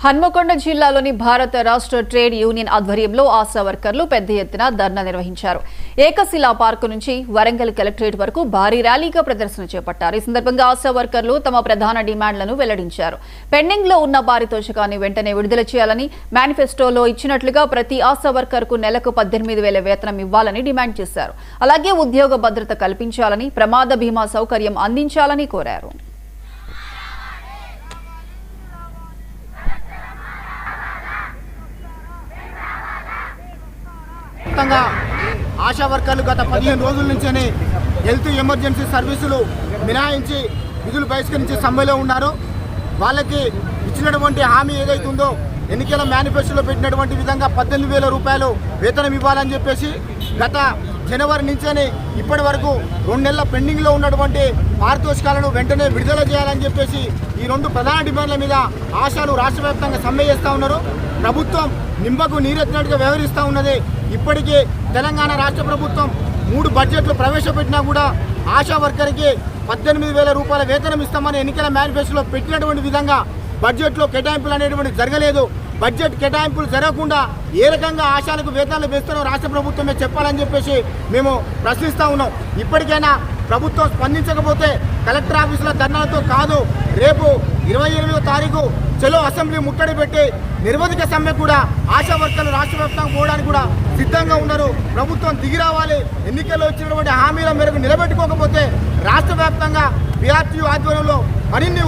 హన్మకొండ జిల్లాలోని భారత రాష్ట్ర ట్రేడ్ యూనియన్ ఆధ్వర్యంలో ఆశా వర్కర్లు పెద్ద ఎత్తున ధర్నా నిర్వహించారు. ఏకశిలా పార్కు నుంచి వరంగల్ కలెక్టరేట్ వరకు భారీ ర్యాలీగా ప్రదర్శన చేపట్టారు. ఈ సందర్భంగా ఆశా వర్కర్లు తమ ప్రధాన డిమాండ్లను వెల్లడించారు. పెండింగ్ లో ఉన్న పారితోషికాన్ని వెంటనే విడుదల చేయాలని, మేనిఫెస్టోలో ఇచ్చినట్లుగా ప్రతి ఆశా వర్కర్కు నెలకు 18,000 వేతనం ఇవ్వాలని డిమాండ్ చేశారు. అలాగే ఉద్యోగ భద్రత కల్పించాలని, ప్రమాద బీమా సౌకర్యం అందించాలని కోరారు. ఆశా వర్కర్లు గత 15 రోజుల నుంచే హెల్త్ ఎమర్జెన్సీ సర్వీసులు మినహాయించి విధులు బహిష్కరించి సమ్మెలో ఉన్నారు. వాళ్ళకి ఇచ్చినటువంటి హామీ ఏదైతే ఉందో ఎన్నికల మేనిఫెస్టోలో పెట్టినటువంటి విధంగా 18,000 రూపాయలు వేతనం ఇవ్వాలని చెప్పేసి గత జనవరి నుంచే ఇప్పటి వరకు 2 నెలల పెండింగ్లో ఉన్నటువంటి పారితోషికాలను వెంటనే విడుదల చేయాలని చెప్పేసి ఈ 2 ప్రధాన డిమాండ్ల మీద ఆశాలు రాష్ట్ర వ్యాప్తంగా సమ్మె చేస్తూ ఉన్నారు. ప్రభుత్వం నింబకు నీరెత్తినట్టుగా వ్యవహరిస్తూ ఉన్నది. ఇప్పటికే తెలంగాణ రాష్ట్ర ప్రభుత్వం 3 బడ్జెట్లు ప్రవేశపెట్టినా కూడా ఆశా వర్కర్కి 18,000 రూపాయల వేతనం ఇస్తామని ఎన్నికల మేనిఫెస్టోలో పెట్టినటువంటి విధంగా బడ్జెట్లో కేటాయింపులు అనేటువంటి జరగలేదు. బడ్జెట్ కేటాయింపులు జరగకుండా ఏ రకంగా ఆశాలకు వేతనాలు వేస్తారో రాష్ట్ర ప్రభుత్వమే చెప్పాలని చెప్పేసి మేము ప్రశ్నిస్తూ ఉన్నాం. ఇప్పటికైనా ప్రభుత్వం స్పందించకపోతే కలెక్టర్ ఆఫీసుల ధర్నాలతో కాదు, రేపు 28వ తారీఖు చలో అసెంబ్లీ ముట్టడి పెట్టి నిర్వధిక సమ్మె కూడా ఆశా వర్కర్లు రాష్ట్ర వ్యాప్తంగా పోవడానికి కూడా సిద్ధంగా ఉన్నారు. ప్రభుత్వం దిగి రావాలి. ఎన్నికల్లో ఇచ్చినటువంటి హామీల మేరకు నిలబెట్టుకోకపోతే రాష్ట్ర వ్యాప్తంగా బీఆర్టీయూ ఆధ్వర్యంలో మరిన్ని